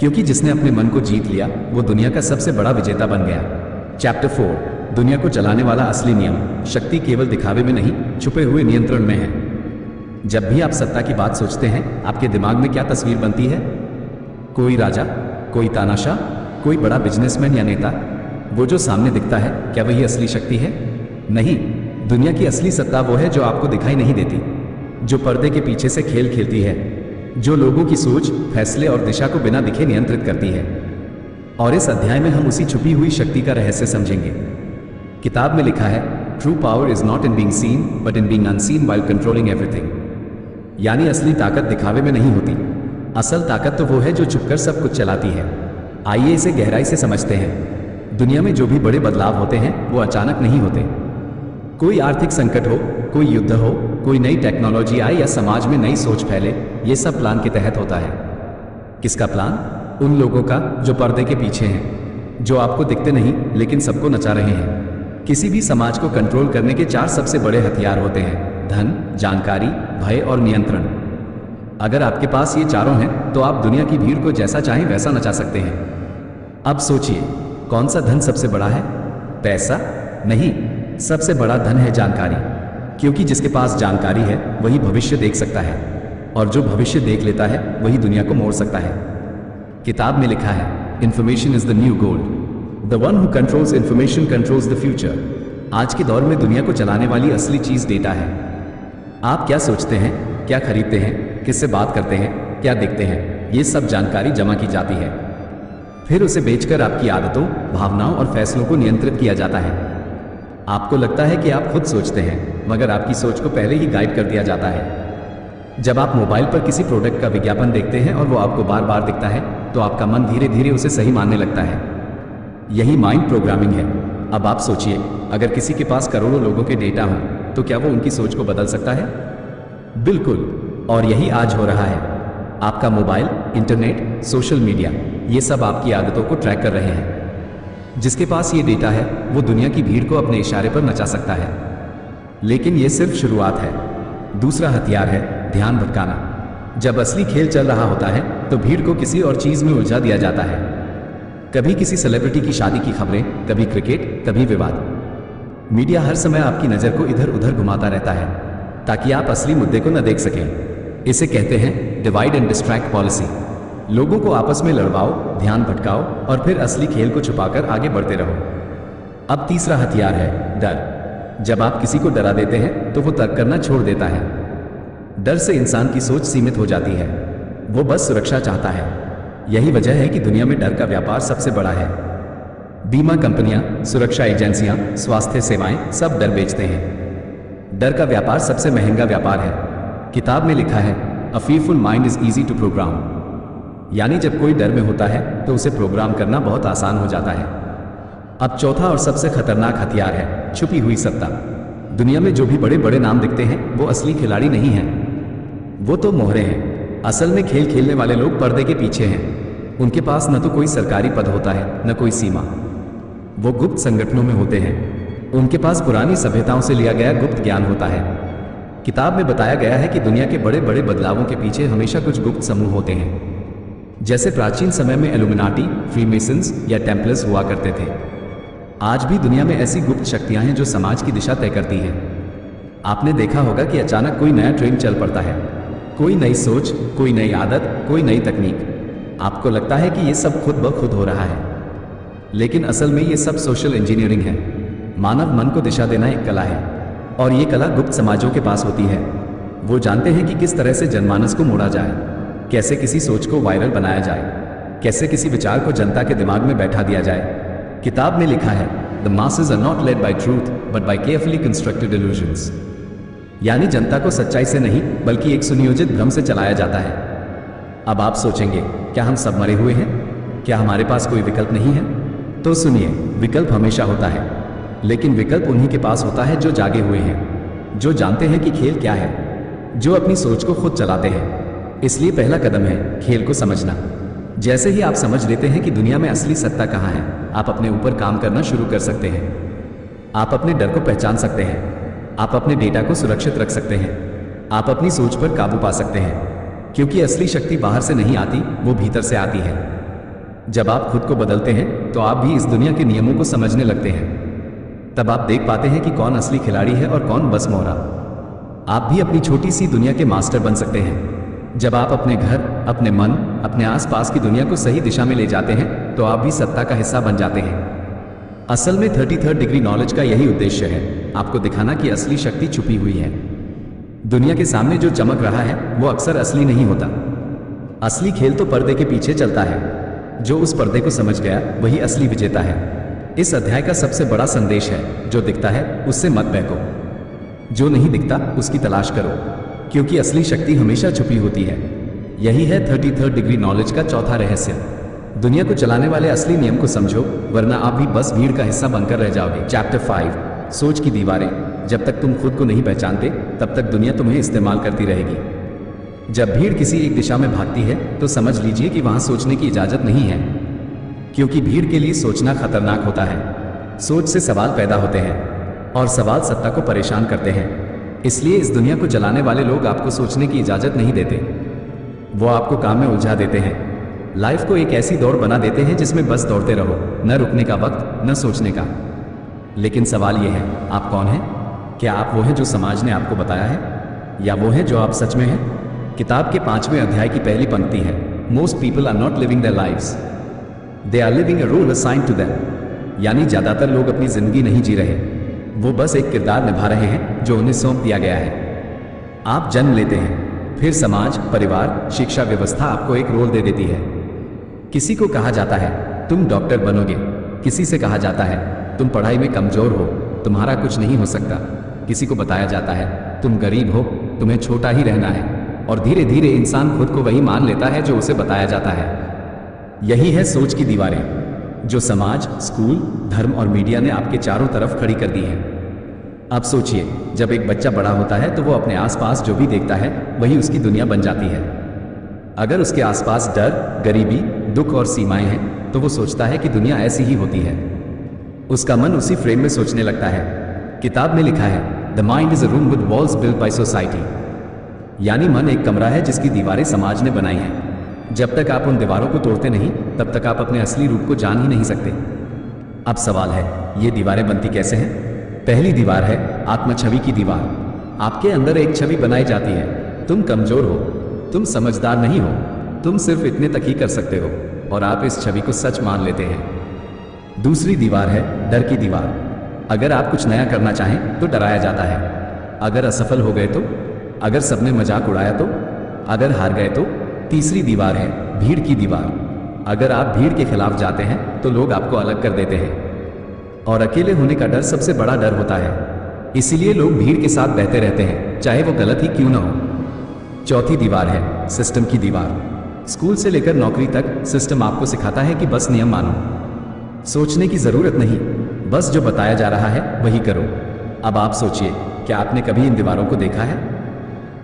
क्योंकि जिसने अपने मन को जीत लिया वो दुनिया का सबसे बड़ा विजेता बन गया। चैप्टर 4, दुनिया को चलाने वाला असली नियम। शक्ति केवल दिखावे में नहीं, छुपे हुए नियंत्रण में है। जब भी आप सत्ता की बात सोचते हैं, आपके दिमाग में क्या तस्वीर बनती है? कोई राजा, कोई तानाशाह, कोई बड़ा बिजनेसमैन या नेता? वो जो सामने दिखता है, क्या वही असली शक्ति है? नहीं, दुनिया की असली सत्ता वो है जो आपको दिखाई नहीं देती, जो पर्दे के पीछे से खेल खेलती है, जो लोगों की सोच, फैसले और दिशा को बिना दिखे नियंत्रित करती है। और इस अध्याय में हम उसी छुपी हुई शक्ति का रहस्य समझेंगे। किताब में लिखा है, true power is not in being seen but in being unseen while controlling everything. यानी असली ताकत दिखावे में नहीं होती, असल ताकत तो वो है जो छुपकर सब कुछ चलाती है। आइए इसे गहराई से समझते हैं। दुनिया में जो भी बड़े बदलाव होते हैं वो अचानक नहीं होते। कोई आर्थिक संकट हो, कोई युद्ध हो, कोई नई टेक्नोलॉजी आए या समाज में नई सोच फैले, ये सब प्लान के तहत होता है। किसका प्लान? उन लोगों का जो पर्दे के पीछे हैं, जो आपको दिखते नहीं लेकिन सबको नचा रहे हैं। किसी भी समाज को कंट्रोल करने के 4 सबसे बड़े हथियार होते हैं, धन, जानकारी, भय और नियंत्रण। अगर आपके पास ये चारों हैं तो आप दुनिया की भीड़ को जैसा चाहें वैसा नचा सकते हैं। अब सोचिए, कौन सा धन सबसे बड़ा है? पैसा? नहीं, सबसे बड़ा धन है जानकारी। क्योंकि जिसके पास जानकारी है वही भविष्य देख सकता है, और जो भविष्य देख लेता है वही दुनिया को मोड़ सकता है। किताब में लिखा है, information is the new gold, the one who controls information controls the future. आज के दौर में दुनिया को चलाने वाली असली चीज डेटा है। आप क्या सोचते हैं, क्या खरीदते हैं, किससे बात करते हैं, क्या देखते हैं, ये सब जानकारी जमा की जाती है। फिर उसे बेचकर आपकी आदतों, भावनाओं और फैसलों को नियंत्रित किया जाता है। आपको लगता है कि आप खुद सोचते हैं, मगर आपकी सोच को पहले ही गाइड कर दिया जाता है। जब आप मोबाइल पर किसी प्रोडक्ट का विज्ञापन देखते हैं और वो आपको बार बार दिखता है, तो आपका मन धीरे धीरे उसे सही मानने लगता है। यही माइंड प्रोग्रामिंग है। अब आप सोचिए, अगर किसी के पास करोड़ों लोगों के डेटा हो तो क्या वो उनकी सोच को बदल सकता है? बिल्कुल। और यही आज हो रहा है। आपका मोबाइल, इंटरनेट, सोशल मीडिया, ये सब आपकी आदतों को ट्रैक कर रहे हैं। जिसके पास ये डेटा है वो दुनिया की भीड़ को अपने इशारे पर नचा सकता है। लेकिन ये सिर्फ शुरुआत है। दूसरा हथियार है ध्यान भटकाना। जब असली खेल चल रहा होता है तो भीड़ को किसी और चीज में उलझा दिया जाता है। कभी किसी सेलिब्रिटी की शादी की खबरें, कभी क्रिकेट, कभी विवाद। मीडिया हर समय आपकी नजर को इधर उधर घुमाता रहता है ताकि आप असली मुद्दे को न देख सकें। इसे कहते हैं डिवाइड एंड डिस्ट्रैक्ट पॉलिसी। लोगों को आपस में लड़वाओ, ध्यान भटकाओ और फिर असली खेल को छुपाकर आगे बढ़ते रहो। अब तीसरा हथियार है डर। जब आप किसी को डरा देते हैं तो वो तर्क करना छोड़ देता है। डर से इंसान की सोच सीमित हो जाती है, वो बस सुरक्षा चाहता है। यही वजह है कि दुनिया में डर का व्यापार सबसे बड़ा है। बीमा कंपनियां, सुरक्षा एजेंसियां, स्वास्थ्य सेवाएं सब डर बेचते हैं। डर का व्यापार सबसे महंगा व्यापार है। किताब में लिखा है, a fearful mind is easy to program. यानी जब कोई डर में होता है तो उसे प्रोग्राम करना बहुत आसान हो जाता है। अब चौथा और सबसे खतरनाक हथियार है छुपी हुई सत्ता। दुनिया में जो भी बड़े बड़े नाम दिखते हैं वो असली खिलाड़ी नहीं हैं, वो तो मोहरे हैं। असल में खेल खेलने वाले लोग पर्दे के पीछे हैं। उनके पास न तो कोई सरकारी पद होता है, न कोई सीमा। वो गुप्त संगठनों में होते हैं। उनके पास पुरानी सभ्यताओं से लिया गया गुप्त ज्ञान होता है। किताब में बताया गया है कि दुनिया के बड़े बड़े बदलावों के पीछे हमेशा कुछ गुप्त समूह होते हैं। जैसे प्राचीन समय में इल्यूमिनाटी, फ्रीमेसन्स या टेम्पलर्स हुआ करते थे। आज भी दुनिया में ऐसी गुप्त शक्तियां हैं जो समाज की दिशा तय करती हैं। आपने देखा होगा कि अचानक कोई नया ट्रेंड चल पड़ता है, कोई नई सोच, कोई नई आदत, कोई नई तकनीक। आपको लगता है कि ये सब खुद ब खुद हो रहा है, लेकिन असल में ये सब सोशल इंजीनियरिंग है। मानव मन को दिशा देना एक कला है, और ये कला गुप्त समाजों के पास होती है। वो जानते हैं कि किस तरह से जनमानस को मोड़ा जाए, कैसे किसी सोच को वायरल बनाया जाए, कैसे किसी विचार को जनता के दिमाग में बैठा दिया जाए। किताब में लिखा है, the masses are not led by truth but by carefully constructed illusions. यानी जनता को सच्चाई से नहीं बल्कि एक सुनियोजित भ्रम से चलाया जाता है। अब आप सोचेंगे, क्या हम सब मरे हुए हैं? क्या हमारे पास कोई विकल्प नहीं है? तो सुनिए, विकल्प हमेशा होता है, लेकिन विकल्प उन्हीं के पास होता है जो जागे हुए हैं, जो जानते हैं कि खेल क्या है, जो अपनी सोच को खुद चलाते हैं। इसलिए पहला कदम है खेल को समझना। जैसे ही आप समझ लेते हैं कि दुनिया में असली सत्ता कहाँ है, आप अपने ऊपर काम करना शुरू कर सकते हैं। आप अपने डर को पहचान सकते हैं, आप अपने डेटा को सुरक्षित रख सकते हैं, आप अपनी सोच पर काबू पा सकते हैं, क्योंकि असली शक्ति बाहर से नहीं आती, वो भीतर से आती है। जब आप खुद को बदलते हैं तो आप भी इस दुनिया के नियमों को समझने लगते हैं। तब आप देख पाते हैं कि कौन असली खिलाड़ी है और कौन बस मोहरा। आप भी अपनी छोटी सी दुनिया के मास्टर बन सकते हैं। जब आप अपने घर, अपने मन, अपने आसपास की दुनिया को सही दिशा में ले जाते हैं तो आप भी सत्ता का हिस्सा बन जाते हैं। असल में 33rd डिग्री नॉलेज का यही उद्देश्य है, आपको दिखाना कि असली शक्ति छुपी हुई है। दुनिया के सामने जो चमक रहा है वो अक्सर असली नहीं होता। असली खेल तो पर्दे के पीछे चलता है। जो उस पर्दे को समझ गया वही असली विजेता है। इस अध्याय का सबसे बड़ा संदेश है, जो दिखता है उससे मत बहको, जो नहीं दिखता उसकी तलाश करो, क्योंकि असली शक्ति हमेशा छुपी होती है। यही है 33rd डिग्री नॉलेज का चौथा रहस्य। दुनिया को चलाने वाले असली नियम को समझो, वरना आप भी बस भीड़ का हिस्सा बनकर रह जाओगे। चैप्टर 5, सोच की दीवारें। जब तक तुम खुद को नहीं पहचानते तब तक दुनिया तुम्हें इस्तेमाल करती रहेगी। जब भीड़ किसी एक दिशा में भागती है तो समझ लीजिए कि वहां सोचने की इजाजत नहीं है, क्योंकि भीड़ के लिए सोचना खतरनाक होता है। सोच से सवाल पैदा होते हैं और सवाल सत्ता को परेशान करते हैं। इसलिए इस दुनिया को चलाने वाले लोग आपको सोचने की इजाजत नहीं देते। वो आपको काम में उलझा देते हैं। लाइफ को एक ऐसी दौड़ बना देते हैं जिसमें बस दौड़ते रहो, न रुकने का वक्त, न सोचने का। लेकिन सवाल यह है, आप कौन हैं? क्या आप वो हैं जो समाज ने आपको बताया है, या वो हैं जो आप सच में हैं? किताब के 5वें अध्याय की पहली पंक्ति है, most people are not living their lives, they are living a role assigned to them. यानी ज्यादातर लोग अपनी जिंदगी नहीं जी रहे, वो बस एक किरदार निभा रहे हैं जो उन्हें सौंप दिया गया है। आप जन्म लेते हैं, फिर समाज, परिवार, शिक्षा व्यवस्था आपको एक रोल दे देती है। किसी को कहा जाता है तुम डॉक्टर बनोगे, किसी से कहा जाता है तुम पढ़ाई में कमजोर हो, तुम्हारा कुछ नहीं हो सकता। किसी को बताया जाता है तुम गरीब हो, तुम्हें छोटा ही रहना है, और धीरे धीरे इंसान खुद को वही मान लेता है जो उसे बताया जाता है। यही है सोच की दीवारें, जो समाज, स्कूल, धर्म और मीडिया ने आपके चारों तरफ खड़ी कर दी है। अब सोचिए, जब एक बच्चा बड़ा होता है तो वो अपने आसपास जो भी देखता है वही उसकी दुनिया बन जाती है। अगर उसके आसपास डर, गरीबी, दुख और सीमाएं हैं तो वो सोचता है कि दुनिया ऐसी ही होती है। उसका मन उसी फ्रेम में सोचने लगता है। किताब में लिखा है, the mind is a room with walls built by society. यानी मन एक कमरा है जिसकी दीवारें समाज ने बनाई हैं। जब तक आप उन दीवारों को तोड़ते नहीं तब तक आप अपने असली रूप को जान ही नहीं सकते। अब सवाल है, ये दीवारें बनती कैसे हैं? पहली दीवार है आत्म छवि की दीवार। आपके अंदर एक छवि बनाई जाती है, तुम कमजोर हो, तुम समझदार नहीं हो, तुम सिर्फ इतने तक ही कर सकते हो, और आप इस छवि को सच मान लेते हैं। दूसरी दीवार है डर की दीवार। अगर आप कुछ नया करना चाहें तो डराया जाता है। अगर असफल हो गए तो, अगर सबने मजाक उड़ाया तो, अगर हार गए तो। तीसरी दीवार है भीड़ की दीवार। अगर आप भीड़ के खिलाफ जाते हैं तो लोग आपको अलग कर देते हैं, और अकेले होने का डर सबसे बड़ा डर होता है। इसीलिए लोग भीड़ के साथ बहते रहते हैं, चाहे वो गलत ही क्यों ना हो। चौथी दीवार है सिस्टम की दीवार। स्कूल से लेकर नौकरी तक सिस्टम आपको सिखाता है कि बस नियम मानो, सोचने की जरूरत नहीं, बस जो बताया जा रहा है वही करो। अब आप सोचिए, क्या आपने कभी इन दीवारों को देखा है?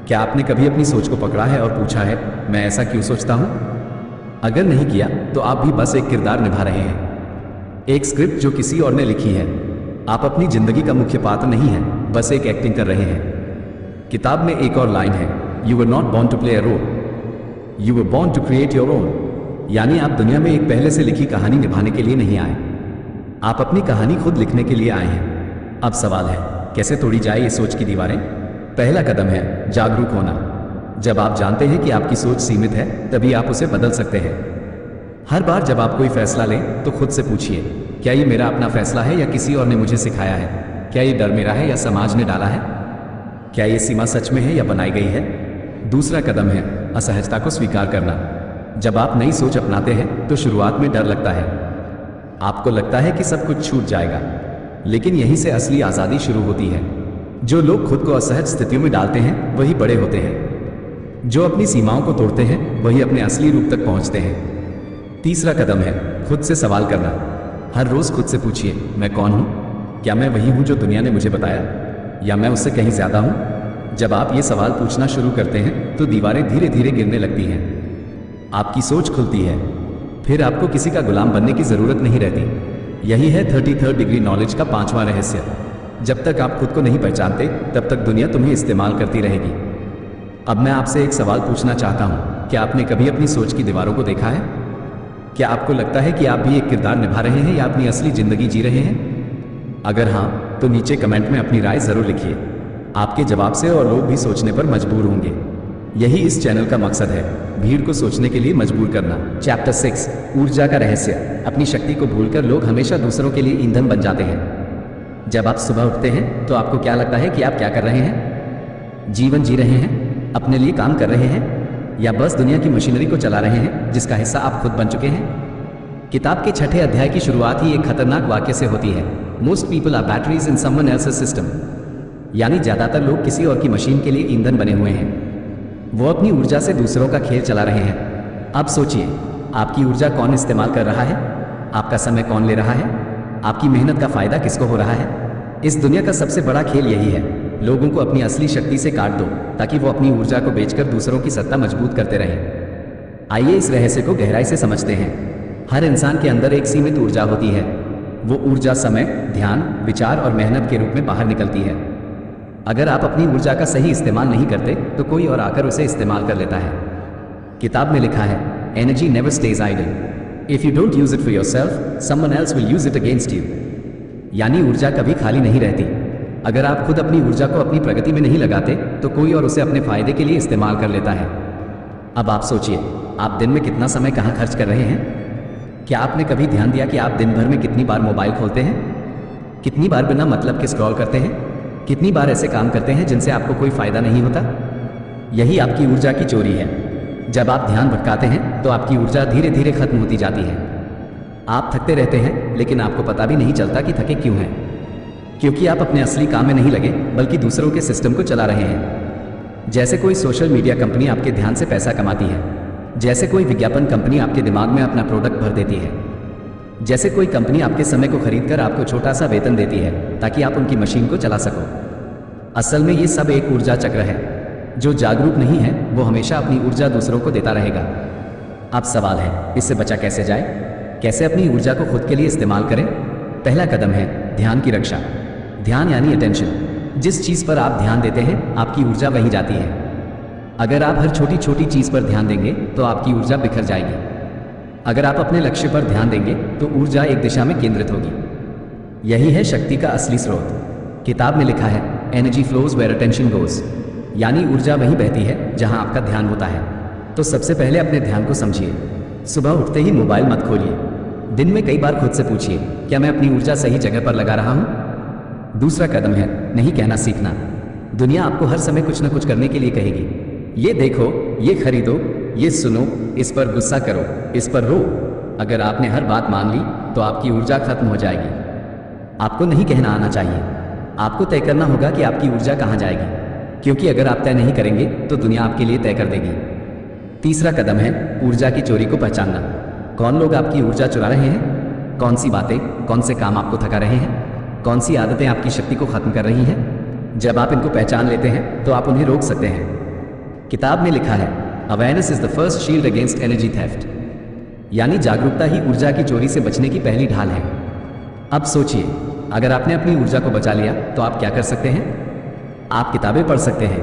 क्या आपने कभी अपनी सोच को पकड़ा है और पूछा है, मैं ऐसा क्यों सोचता हूं? अगर नहीं किया तो आप भी बस एक किरदार निभा रहे हैं, एक स्क्रिप्ट जो किसी और ने लिखी है। आप अपनी जिंदगी का मुख्य पात्र नहीं है, बस एक एक्टिंग कर रहे हैं। किताब में एक और लाइन है, you were not born to play a role, you were born to create your own. यानी आप दुनिया में एक पहले से लिखी कहानी निभाने के लिए नहीं आए, आप अपनी कहानी खुद लिखने के लिए आए हैं। अब सवाल है, कैसे तोड़ी जाए ये सोच की दीवारें? पहला कदम है जागरूक होना। जब आप जानते हैं कि आपकी सोच सीमित है तभी आप उसे बदल सकते हैं। हर बार जब आप कोई फैसला लें तो खुद से पूछिए, क्या ये मेरा अपना फैसला है या किसी और ने मुझे सिखाया है? क्या ये डर मेरा है या समाज ने डाला है? क्या ये सीमा सच में है या बनाई गई है? दूसरा कदम है असहजता को स्वीकार करना। जब आप नई सोच अपनाते हैं तो शुरुआत में डर लगता है। आपको लगता है कि सब कुछ छूट जाएगा, लेकिन यहीं से असली आज़ादी शुरू होती है। जो लोग खुद को असहज स्थितियों में डालते हैं वही बड़े होते हैं। जो अपनी सीमाओं को तोड़ते हैं वही अपने असली रूप तक पहुंचते हैं। तीसरा कदम है खुद से सवाल करना। हर रोज खुद से पूछिए, मैं कौन हूं? क्या मैं वही हूं जो दुनिया ने मुझे बताया, या मैं उससे कहीं ज्यादा हूं? जब आप ये सवाल पूछना शुरू करते हैं तो दीवारें धीरे धीरे गिरने लगती हैं। आपकी सोच खुलती है। फिर आपको किसी का गुलाम बनने की जरूरत नहीं रहती। यही है 33rd डिग्री नॉलेज का 5वां रहस्य। जब तक आप खुद को नहीं पहचानते तब तक दुनिया तुम्हें इस्तेमाल करती रहेगी। अब मैं आपसे एक सवाल पूछना चाहता हूं, क्या आपने कभी अपनी सोच की दीवारों को देखा है? क्या आपको लगता है कि आप भी एक किरदार निभा रहे हैं या अपनी असली जिंदगी जी रहे हैं? अगर हाँ, तो नीचे कमेंट में अपनी राय जरूर लिखिए। आपके जवाब से और लोग भी सोचने पर मजबूर होंगे। यही इस चैनल का मकसद है, भीड़ को सोचने के लिए मजबूर करना। चैप्टर 6, ऊर्जा का रहस्य। अपनी शक्ति को भूलकर लोग हमेशा दूसरों के लिए ईंधन बन जाते हैं। जब आप सुबह उठते हैं तो आपको क्या लगता है कि आप क्या कर रहे हैं? जीवन जी रहे हैं, अपने लिए काम कर रहे हैं, या बस दुनिया की मशीनरी को चला रहे हैं जिसका हिस्सा आप खुद बन चुके हैं? किताब के 6ठे अध्याय की शुरुआत ही एक खतरनाक वाक्य से होती है, most people are batteries in someone else's system. यानी ज्यादातर लोग किसी और की मशीन के लिए ईंधन बने हुए हैं। वो अपनी ऊर्जा से दूसरों का खेल चला रहे हैं। अब सोचिए, आपकी ऊर्जा कौन इस्तेमाल कर रहा है? आपका समय कौन ले रहा है? आपकी मेहनत का फायदा किसको हो रहा है? इस दुनिया का सबसे बड़ा खेल यही है, लोगों को अपनी असली शक्ति से काट दो ताकि वो अपनी ऊर्जा को बेचकर दूसरों की सत्ता मजबूत करते रहें। आइए इस रहस्य को गहराई से समझते हैं। हर इंसान के अंदर एक सीमित ऊर्जा होती है। वो ऊर्जा समय, ध्यान, विचार और मेहनत के रूप में बाहर निकलती है। अगर आप अपनी ऊर्जा का सही इस्तेमाल नहीं करते तो कोई और आकर उसे इस्तेमाल कर लेता है। किताब में लिखा है, energy never stays idle. If you don't use it for yourself, someone else will use it against you. यानी ऊर्जा कभी खाली नहीं रहती। अगर आप खुद अपनी ऊर्जा को अपनी प्रगति में नहीं लगाते तो कोई और उसे अपने फायदे के लिए इस्तेमाल कर लेता है। अब आप सोचिए, आप दिन में कितना समय कहाँ खर्च कर रहे हैं? क्या आपने कभी ध्यान दिया कि आप दिन भर में कितनी बार मोबाइल खोलते हैं? कितनी बार बिना मतलब के स्क्रॉल करते हैं? कितनी बार ऐसे काम करते हैं जिनसे आपको कोई फायदा नहीं होता? यही आपकी ऊर्जा की चोरी है। जब आप ध्यान भटकाते हैं तो आपकी ऊर्जा धीरे धीरे खत्म होती जाती है। आप थकते रहते हैं लेकिन आपको पता भी नहीं चलता कि थके क्यों हैं। क्योंकि आप अपने असली काम में नहीं लगे बल्कि दूसरों के सिस्टम को चला रहे हैं। जैसे कोई सोशल मीडिया कंपनी आपके ध्यान से पैसा कमाती है, जैसे कोई विज्ञापन कंपनी आपके दिमाग में अपना प्रोडक्ट भर देती है, जैसे कोई कंपनी आपके समय को खरीदकर आपको छोटा सा वेतन देती है ताकि आप उनकी मशीन को चला सको। असल में ये सब एक ऊर्जा चक्र है। जो जागरूक नहीं है वो हमेशा अपनी ऊर्जा दूसरों को देता रहेगा। अब सवाल है, इससे बचा कैसे जाए? कैसे अपनी ऊर्जा को खुद के लिए इस्तेमाल करें? पहला कदम है ध्यान की रक्षा। ध्यान यानी अटेंशन। जिस चीज पर आप ध्यान देते हैं आपकी ऊर्जा वहीं जाती है। अगर आप हर छोटी छोटी चीज पर ध्यान देंगे तो आपकी ऊर्जा बिखर जाएगी। अगर आप अपने लक्ष्य पर ध्यान देंगे तो ऊर्जा एक दिशा में केंद्रित होगी। यही है शक्ति का असली स्रोत। किताब में लिखा है, energy flows where attention goes. यानी ऊर्जा वहीं बहती है जहां आपका ध्यान होता है। तो सबसे पहले अपने ध्यान को समझिए। सुबह उठते ही मोबाइल मत खोलिए। दिन में कई बार खुद से पूछिए, क्या मैं अपनी ऊर्जा सही जगह पर लगा रहा हूं? दूसरा कदम है नहीं कहना सीखना। दुनिया आपको हर समय कुछ न कुछ करने के लिए कहेगी। ये देखो, ये खरीदो, ये सुनो, इस पर गुस्सा करो, इस पर रो। अगर आपने हर बात मान ली तो आपकी ऊर्जा खत्म हो जाएगी। आपको नहीं कहना आना चाहिए। आपको तय करना होगा कि आपकी ऊर्जा कहाँ जाएगी, क्योंकि अगर आप तय नहीं करेंगे तो दुनिया आपके लिए तय कर देगी। तीसरा कदम है ऊर्जा की चोरी को पहचानना। कौन लोग आपकी ऊर्जा चुरा रहे हैं? कौन सी बातें, कौन से काम आपको थका रहे हैं? कौन सी आदतें आपकी शक्ति को खत्म कर रही हैं? जब आप इनको पहचान लेते हैं तो आप उन्हें रोक सकते हैं। किताब में लिखा है, awareness is the first shield against energy theft. यानी जागरूकता ही ऊर्जा की चोरी से बचने की पहली ढाल है। अब सोचिए, अगर आपने अपनी ऊर्जा को बचा लिया तो आप क्या कर सकते हैं? आप किताबें पढ़ सकते हैं,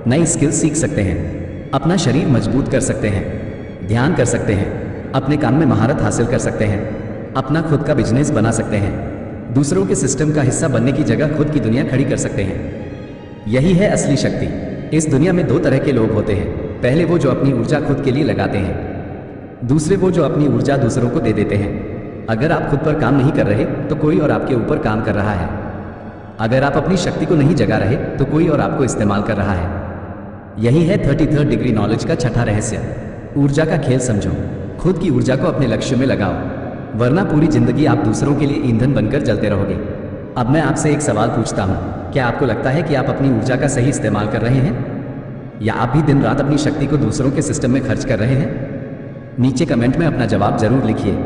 नई स्किल्स सीख सकते हैं, अपना शरीर मजबूत कर सकते हैं, ध्यान कर सकते हैं, अपने काम में महारत हासिल कर सकते हैं, अपना खुद का बिजनेस बना सकते हैं, दूसरों के सिस्टम का हिस्सा बनने की जगह खुद की दुनिया खड़ी कर सकते हैं। यही है असली शक्ति। इस दुनिया में दो तरह के लोग होते हैं। पहले वो जो अपनी ऊर्जा खुद के लिए लगाते हैं, दूसरे वो जो अपनी ऊर्जा दूसरों को दे देते हैं। अगर आप खुद पर काम नहीं कर रहे तो कोई और आपके ऊपर काम कर रहा है। अगर आप अपनी शक्ति को नहीं जगा रहे तो कोई और आपको इस्तेमाल कर रहा है। यही है 33rd डिग्री नॉलेज का छठा रहस्य। ऊर्जा का खेल समझो। खुद की ऊर्जा को अपने लक्ष्य में लगाओ, वरना पूरी जिंदगी आप दूसरों के लिए ईंधन बनकर जलते रहोगे। अब मैं आपसे एक सवाल पूछता हूँ, क्या आपको लगता है कि आप अपनी ऊर्जा का सही इस्तेमाल कर रहे हैं, या आप भी दिन रात अपनी शक्ति को दूसरों के सिस्टम में खर्च कर रहे हैं? नीचे कमेंट में अपना जवाब जरूर लिखिए।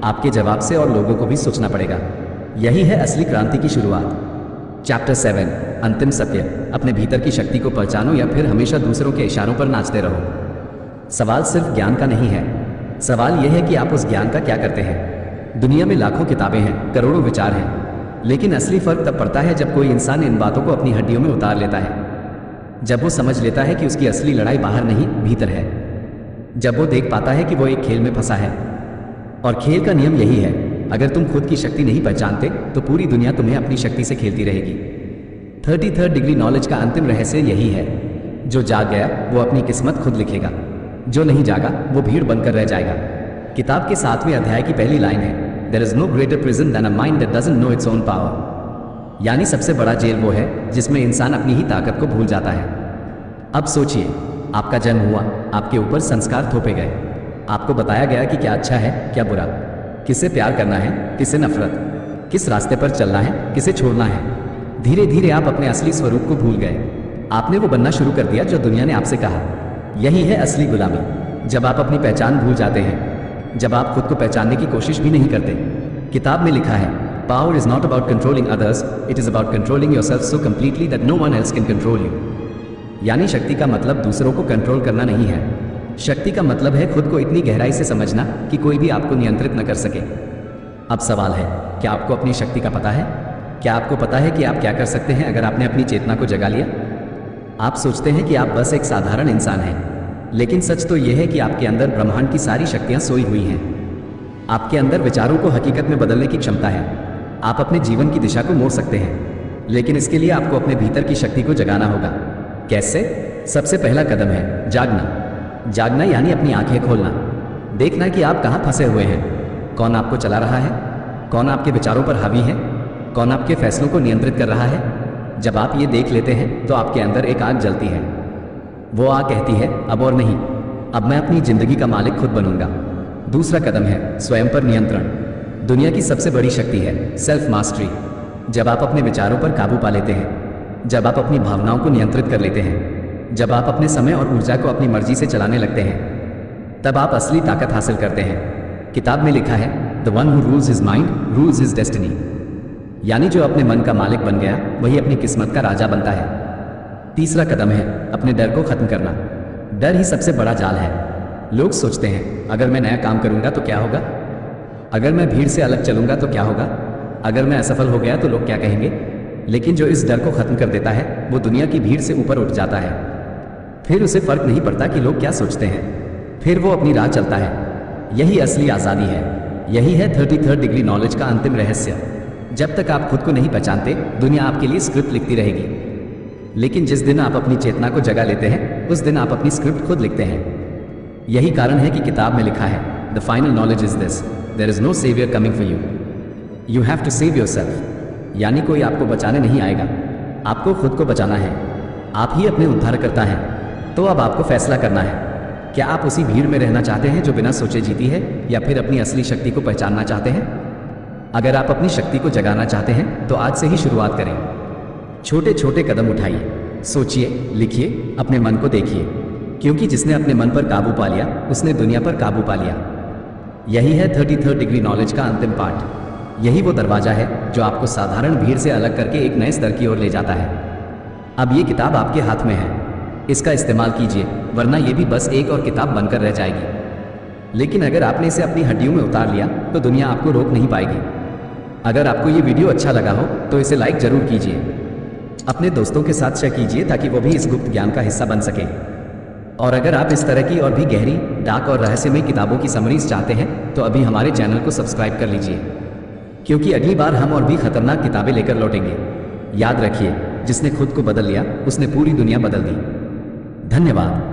आपके जवाब से और लोगों को भी सोचना पड़ेगा। यही है असली क्रांति की शुरुआत। चैप्टर 7, अंतिम सत्य। अपने भीतर की शक्ति को पहचानो या फिर हमेशा दूसरों के इशारों पर नाचते रहो। सवाल सिर्फ ज्ञान का नहीं है, सवाल यह है कि आप उस ज्ञान का क्या करते हैं। दुनिया में लाखों किताबें हैं, करोड़ों विचार हैं, लेकिन असली फर्क तब पड़ता है जब कोई इंसान इन बातों को अपनी हड्डियों में उतार लेता है। जब वो समझ लेता है कि उसकी असली लड़ाई बाहर नहीं भीतर है। जब वो देख पाता है कि वो एक खेल में फंसा है और खेल का नियम यही है, अगर तुम खुद की शक्ति नहीं पहचानते तो पूरी दुनिया तुम्हें अपनी शक्ति से खेलती रहेगी। 33rd डिग्री नॉलेज का अंतिम रहस्य यही है, जो जाग गया वो अपनी किस्मत खुद लिखेगा, जो नहीं जागा वो भीड़ बनकर रह जाएगा। किताब के 7वें अध्याय की पहली लाइन है, there is no greater prison than a mind that doesn't know its own power. यानी सबसे बड़ा जेल वो है जिसमें इंसान अपनी ही ताकत को भूल जाता है। अब सोचिए, आपका जन्म हुआ, आपके ऊपर संस्कार थोपे गए, आपको बताया गया कि क्या अच्छा है क्या बुरा, किसे प्यार करना है किसे नफरत, किस रास्ते पर चलना है किसे छोड़ना है। धीरे धीरे आप अपने असली स्वरूप को भूल गए। आपने वो बनना शुरू कर दिया जो दुनिया ने आपसे कहा। यही है असली गुलामी। जब आप अपनी पहचान भूल जाते हैं, जब आप खुद को पहचानने की कोशिश भी नहीं करते। किताब में लिखा है, power is not about controlling others, it is about controlling yourself so completely that no one else can control you. यानी शक्ति का मतलब दूसरों को कंट्रोल करना नहीं है। शक्ति का मतलब है खुद को इतनी गहराई से समझना कि कोई भी आपको नियंत्रित न कर सके। अब सवाल है, क्या आपको अपनी शक्ति का पता है? क्या आपको पता है कि आप क्या कर सकते हैं अगर आपने अपनी चेतना को जगा लिया? आप सोचते हैं कि आप बस एक साधारण इंसान हैं, लेकिन सच तो यह है कि आपके अंदर ब्रह्मांड की सारी शक्तियां सोई हुई हैं। आपके अंदर विचारों को हकीकत में बदलने की क्षमता है। आप अपने जीवन की दिशा को मोड़ सकते हैं, लेकिन इसके लिए आपको अपने भीतर की शक्ति को जगाना होगा। कैसे? सबसे पहला कदम है जागना। जागना यानी अपनी आंखें खोलना, देखना कि आप कहाँ फंसे हुए हैं, कौन आपको चला रहा है, कौन आपके विचारों पर हावी है, कौन आपके फैसलों को नियंत्रित कर रहा है। जब आप ये देख लेते हैं तो आपके अंदर एक आग जलती है। वो आग कहती है, अब और नहीं, अब मैं अपनी जिंदगी का मालिक खुद बनूंगा। दूसरा कदम है स्वयं पर नियंत्रण। दुनिया की सबसे बड़ी शक्ति है सेल्फ मास्टरी। जब आप अपने विचारों पर काबू पा लेते हैं, जब आप अपनी भावनाओं को नियंत्रित कर लेते हैं, जब आप अपने समय और ऊर्जा को अपनी मर्जी से चलाने लगते हैं, तब आप असली ताकत हासिल करते हैं। किताब में लिखा है, the one who rules his mind rules his destiny. यानी जो अपने मन का मालिक बन गया वही अपनी किस्मत का राजा बनता है। तीसरा कदम है अपने डर को खत्म करना। डर ही सबसे बड़ा जाल है। लोग सोचते हैं, अगर मैं नया काम करूंगा तो क्या होगा, अगर मैं भीड़ से अलग चलूंगा तो क्या होगा, अगर मैं असफल हो गया तो लोग क्या कहेंगे। लेकिन जो इस डर को खत्म कर देता है वो दुनिया की भीड़ से ऊपर उठ जाता है। फिर उसे फर्क नहीं पड़ता कि लोग क्या सोचते हैं, फिर वो अपनी राह चलता है। यही असली आज़ादी है। यही है 33rd डिग्री नॉलेज का अंतिम रहस्य। जब तक आप खुद को नहीं पहचानते, दुनिया आपके लिए स्क्रिप्ट लिखती रहेगी, लेकिन जिस दिन आप अपनी चेतना को जगा लेते हैं उस दिन आप अपनी स्क्रिप्ट खुद लिखते हैं। यही कारण है कि किताब में लिखा है, the final knowledge is this, there is no saviour coming for you, you have to save yourself. यानी कोई आपको बचाने नहीं आएगा, आपको खुद को बचाना है। आप ही अपने उद्धारकर्ता हैं। तो अब आपको फैसला करना है, क्या आप उसी भीड़ में रहना चाहते हैं जो बिना सोचे जीती है, या फिर अपनी असली शक्ति को पहचानना चाहते हैं? अगर आप अपनी शक्ति को जगाना चाहते हैं तो आज से ही शुरुआत करें। छोटे छोटे कदम उठाइए, सोचिए, लिखिए, अपने मन को देखिए, क्योंकि जिसने अपने मन पर काबू पा लिया उसने दुनिया पर काबू पा लिया। यही है 33rd डिग्री नॉलेज का अंतिम पार्ट। यही वो दरवाजा है जो आपको साधारण भीड़ से अलग करके एक नए स्तर की ओर ले जाता है। अब ये किताब आपके हाथ में है, इसका इस्तेमाल कीजिए, वरना ये भी बस एक और किताब बनकर रह जाएगी। लेकिन अगर आपने इसे अपनी हड्डियों में उतार लिया तो दुनिया आपको रोक नहीं पाएगी। अगर आपको ये वीडियो अच्छा लगा हो तो इसे लाइक जरूर कीजिए, अपने दोस्तों के साथ शेयर कीजिए ताकि वो भी इस गुप्त ज्ञान का हिस्सा बन सकें। और अगर आप इस तरह की और भी गहरी, डार्क और रहस्यमय किताबों की समरीज चाहते हैं तो अभी हमारे चैनल को सब्सक्राइब कर लीजिए, क्योंकि अगली बार हम और भी खतरनाक किताबें लेकर लौटेंगे। याद रखिए, जिसने खुद को बदल लिया उसने पूरी दुनिया बदल दी। धन्यवाद।